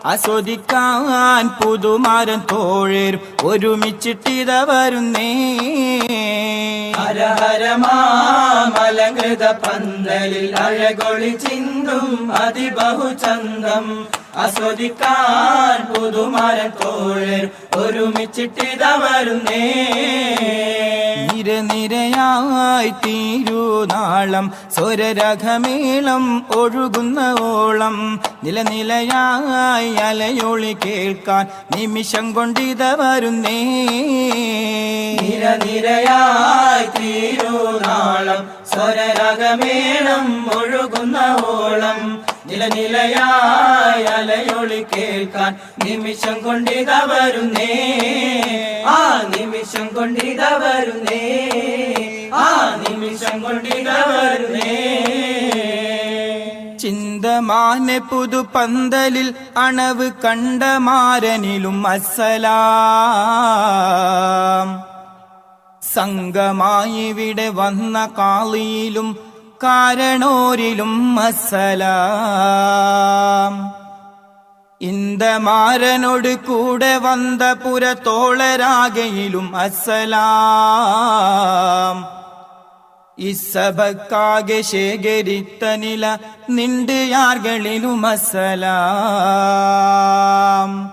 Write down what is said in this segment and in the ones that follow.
ആസ്വദിക്കാൻ പുതുമാരൻ തോഴരും ഒരുമിച്ചിട്ടിത വരുന്നേ. ഹരഹരമാമലങ്കൃത പന്തലിൽ അഴകൊളി ചിന്തും അതിബഹുചന്തം. ആസ്വദിക്കാൻ പുതുമാരൻ തോഴരും ഒരുമിച്ചിട്ടിത വരുന്നേ. നിരനിരയായി തീരുനാളം സ്വരരഘമേളം ഒഴുകുന്ന ഓളം. നിലനിലയായി അലയൊളി കേൾക്കാൻ നിമിഷം കൊണ്ടിത വരുന്നേ. നിരനിരയായി തീരുനാളം സ്വരരഘമേളം ഒഴുകുന്ന ഓളം. നിലനിലയായി അലയൊളി കേൾക്കാൻ നിമിഷം കൊണ്ടിത വരുന്നേ. ആ നിമിഷം കൊണ്ടിത വരുന്നേ. ആ നിമിഷം കൊണ്ടിത വരുന്നേ. ചിന്തമാനെ പുതുപന്തലിൽ അണവ് കണ്ട മാരനിലും അസ്സലാം. സംഘമായി ഇവിടെ വന്ന കാളിയിലും കാരണോരിലും അസ്സലാം. ഇന്ദമാരനോട് കൂടെ വന്ന പുരത്തോളരാകയിലും അസ്സലാം. ഇസബക്കാകെ ശേഖരിത്ത നില നിണ്ട് യാർകളിലും അസ്സലാം.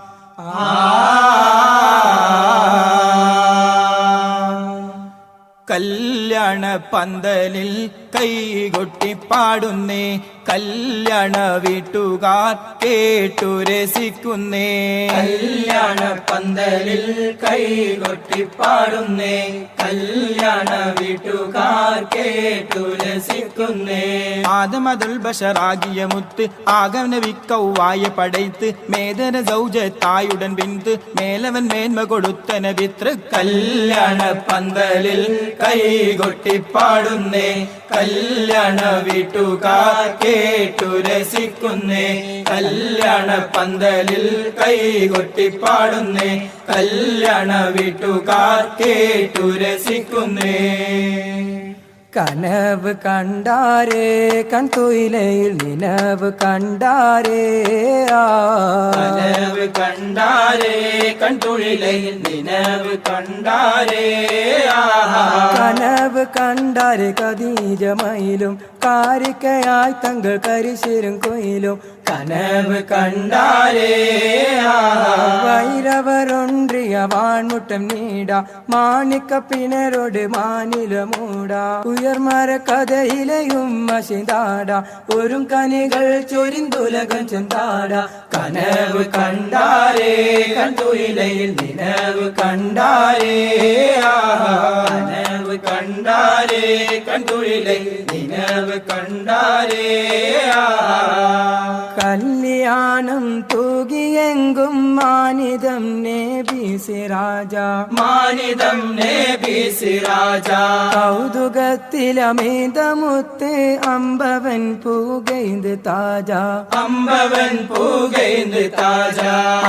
കല്യാണ പന്തലിൽ കൈകൊട്ടി പാടുന്നേ. കല്യാണ വീട്ടുകാർ കേട്ടു രസിക്കുന്നേ. കല്യാണ പന്തലിൽ കൈകൊട്ടി പാടുന്നേ. കല്യാണ വീട്ടുകാർ കേട്ടു രസിക്കുന്നേ. ആദമതുൽ ബഷറാകിയ മുത്ത് ആകവനവിക്കൗവായ പടയ്ത്ത് മേദന സൗജത്തായുടൻ ബിന്ത് മേലവൻ മേന്മ കൊടുത്തന വിത്ര. കല്യാണ പന്തലിൽ കൈകൊട്ടി പാടുന്നേ. കല്യാണ വീട്ടുകാർ കേട്ടു രസിക്കുന്നേ. കല്യാണ പന്തലിൽ കൈകൊട്ടി പാടുന്നേ. കല്യാണ വീട്ടുകാർ കേട്ടു രസിക്കുന്നേ. കനവ് കണ്ടാരേ കൺതൊയിലയിൽ നിലവ് കണ്ടാരേ. കനവ് കണ്ടാരേ കൺതൊഴിലയിൽ നിലവ് കണ്ടാരേ. കനവ് കണ്ടാരേ ഖദീജമയിലും കാരിക്കയായി തങ്ങൾ കരിശിരും കൊയിലും. കനവ് കണ്ടാരേ വൈരവരൊன்றிய വാൺമുട്ടം നീട മാണിക്ക പിണരോട് മാനില മൂട. ഉയർമര കഥയിലെയും മഷിതാട ഒരു കനികൾ ചൊരിന്തുലകം ചെന്താട. കനവ് കണ്ടാരേ കൺതൊയിലയിൽ നിലവ് കണ്ടാരേ. കനവ് കണ്ടാരേ കൺതൊഴിലയിൽ നിലവ് കണ്ടാരേ. കല്യാണം തൂകിയെങ്കും മാനിതം നേബി സിറാജ. മാനിതം നേബി സിറാജ. കൗതുകത്തിലമേതമുത്ത് അമ്പവൻ പൂകൈന്ത് താജ. അമ്പവൻ പൂകൈന്ത് താജ.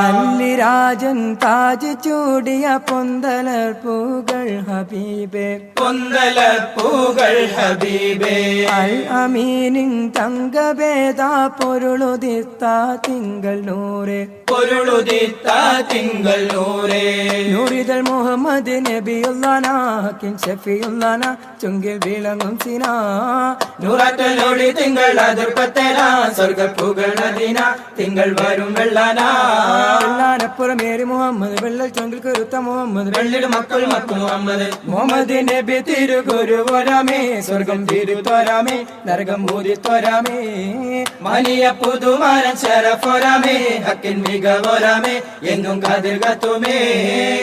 അല്ലിരാജൻ താജ് ചൂടിയ പൊന്തലർ പൂകൾ ഹബീബേ. പൊന്തലർ പൂകൾ ഹബീബേ. അൽ അമീനിൻ തങ്കഭേദ പൊരുളുദിത്ത തിങ്കൾ നൂറേ. പൊരുളുദിത്ത തിങ്കൾ നൂറേ. നൂറിതൽ മുഹമ്മദ് നബിയുള്ളാനാ കിൻ ഷഫിയുള്ളാന ചുങ്കിൽ വിളങ്ങും സിനാ. നൂറാറ്റലോടി തിങ്കൾ അതിർപ്പത്തേന സ്വർഗപ്പുകൾ നദീന തിങ്കൾ വരും വെള്ളാന. വെള്ളാനപ്പുറമേറി മുഹമ്മദ് വെള്ളൽ ചുങ്കിൽ കരുത്ത മുഹമ്മദ് വെള്ളിട് മക്കൾ മക്കൾ മുഹമ്മദ്. മുഹമ്മദ് നബി തിരുഗുരുവരാമേ. സ്വർഗം തിരുത്വരാമേ നരകം ഊതിത്വരാമേ. മനിയ പുതുമാരൻ ശരഫൊരാമേ. ഹക്കിൻ മികവൊരാമേ എങ്ങും കതിർ കത്തുമേ.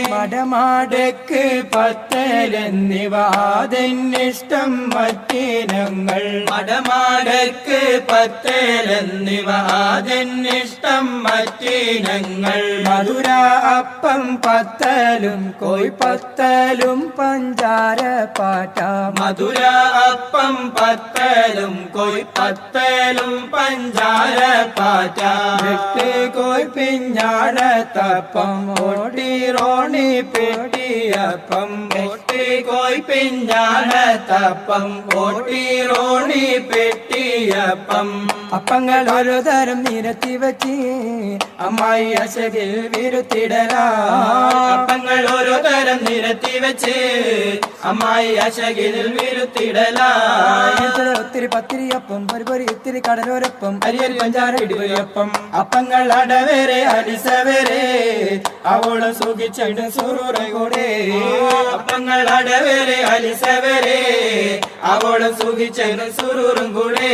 മടമാടക്ക് പത്തലെന്നിവ ആദന്നിഷ്ടം മറ്റിനങ്ങൾ. മടമാടക്ക് പത്തേലെന്നിവ ആദന്നിഷ്ടം മറ്റിനങ്ങൾ. മധുര അപ്പം പത്തലും കോയ് പത്തലും പഞ്ചാര പാട്ട. മധുര അപ്പം പത്തലും കോയ് പത്തലും പഞ്ചാര പാറ്റ. വെട്ട് കോയ് പിഞ്ഞാഴത്തപ്പം ഓടി റോണി പെട്ടിയപ്പം. ഓട്ടി കോയ് പിഞ്ഞാഴത്തപ്പം ഓട്ടി റോണി പെട്ടിയപ്പം. അപ്പങ്ങൾ ഓരോ തരം നിരത്തി വെച്ച് അമ്മായി അശകിൽ വിരുത്തിടലാ. അപ്പങ്ങൾ ഓരോ തരം നിരത്തി വെച്ച് അമ്മായി അശകിനിൽ വിരുത്തിടലായി. ഒത്തിരി പത്തിരിയപ്പം പൊരി ഇത്തിരി കടലോരപ്പം അരിയരി പഞ്ചാര ഇടിവരിയപ്പം. അപ്പങ്ങൾ അടവേരെ അലിസവരെ അവളും സുഖിച്ചെടു സുറൂറകൂടെ. അപ്പങ്ങൾ അടവേരെ അലിസവരെ അവളും സുഖിച്ചെടു സുറൂറും കൂടെ.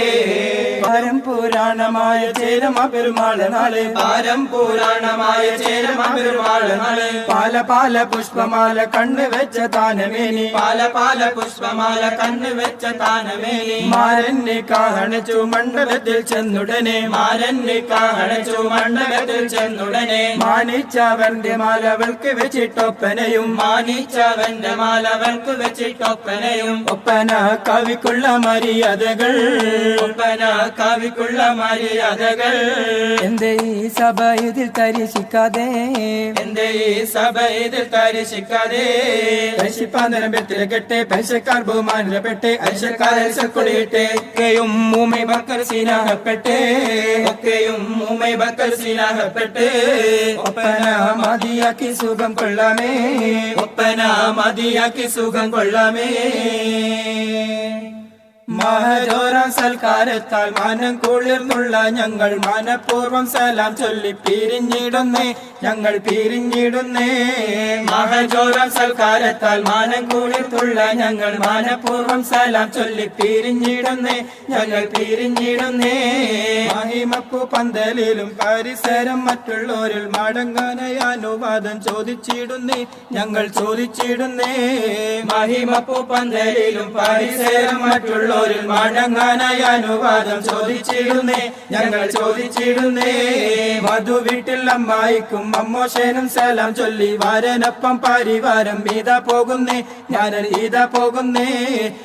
പാരം പുരാണമായ ചേരമ പെരുമാള് നാളെ. പാരം പുരാണമായ ചേരമ പെരുമാള് നാളെ. പാല പാല പുഷ്പമാല കണ്ണു വെച്ച താനമേനി. പാല പാല പുഷ്പമാല കണ്ണു വെച്ച താനമേനി. മാരന്നെ കാഹണിച്ചു മണ്ഡപത്തിൽ ചെന്നുടനെ. മാരന്നെ കാഹണിച്ചു മണ്ഡപത്തിൽ ചെന്നുടനെ. മാനിച്ചവന്റെ മാലവൾക്ക് വെച്ചിട്ടൊപ്പനയും. മാനിച്ചവന്റെ മാലവൾക്ക് വെച്ചിട്ടൊപ്പനയും. ഒപ്പന കവിക്കുള്ള മര്യാദകൾ. ഒപ്പന കവിക്കുള്ള മര്യാദകൾ. എന്റെ ഈ സഭ ഇതിൽ തരിശിക്കാതെ. എന്റെ ഈ സഭ ഇതിൽ തരിശിക്കാതെ. പശിപ്പാന്തരമ്പത്തിലെ കെട്ടെ പൈസക്കാർ ബഹുമാനപ്പെട്ടെ. ഐശക്കാർ ഐശക്കൊടിയിട്ടെ. ഒക്കെയും മൂമി ബക്കർ സീനാഹപ്പെട്ടെ. ഒക്കെയും മൂമൈ ബക്കർ സീനാഹപ്പെട്ട്. ഒപ്പന മതിയാക്കി സുഖം കൊള്ളാമേ. ഒപ്പന മതിയാക്കി സുഖം കൊള്ളാമേ. മഹജോരം സൽക്കാരത്താൽ മാനം കുളിർന്നുള്ള ഞങ്ങൾ മനഃപൂർവ്വം സലാം ചൊല്ലി പിരിഞ്ഞിടുന്നേ. ഞങ്ങൾ പിരിഞ്ഞിടുന്നേ. മഹജോരം സൽക്കാരത്താൽ മാനം കുളിർത്തുള്ള ഞങ്ങൾ മനഃപൂർവ്വം സലാം ചൊല്ലി പിരിഞ്ഞിടുന്നേ. ഞങ്ങൾ പിരിഞ്ഞിടുന്നേ. മഹിമപ്പു പന്തലിലും പരിസരം മറ്റുള്ളവരിൽ മടങ്ങാനായി അനുവാദം ചോദിച്ചിടുന്നേ. ഞങ്ങൾ ചോദിച്ചിടുന്നേ. മഹിമപ്പൂ പന്തലിലും പരിസരം മറ്റുള്ളവരിൽ മടങ്ങാനായി അനുവാദം ചോദിച്ചിടുന്നേ. ഞങ്ങൾ ചോദിച്ചിടുന്നേ. മധു വീട്ടിൽ അമ്മായിക്കും അമ്മോശേനും സലാം ചൊല്ലി വാരനൊപ്പം പരിവാരം ഇതാ പോകുന്നേ. ഞാൻ ഇതാ പോകുന്നേ.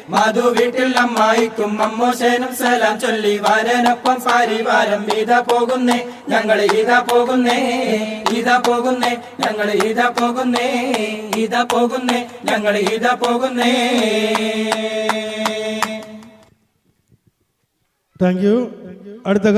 മധു വീട്ടിൽ അമ്മായിക്കും അമ്മോശേനും സലാം ചൊല്ലി വാരനൊപ്പം പരിവാരം ഇതാ പോകുന്നേ. ഞങ്ങൾ ഇതാ പോകുന്നേ. ഇതാ പോകുന്നേ. ഞങ്ങൾ ഇതാ പോകുന്നേ. ഇതാ പോകുന്നേ. ഞങ്ങൾ ഇതാ പോകുന്നേ. Thank you. അടുത്ത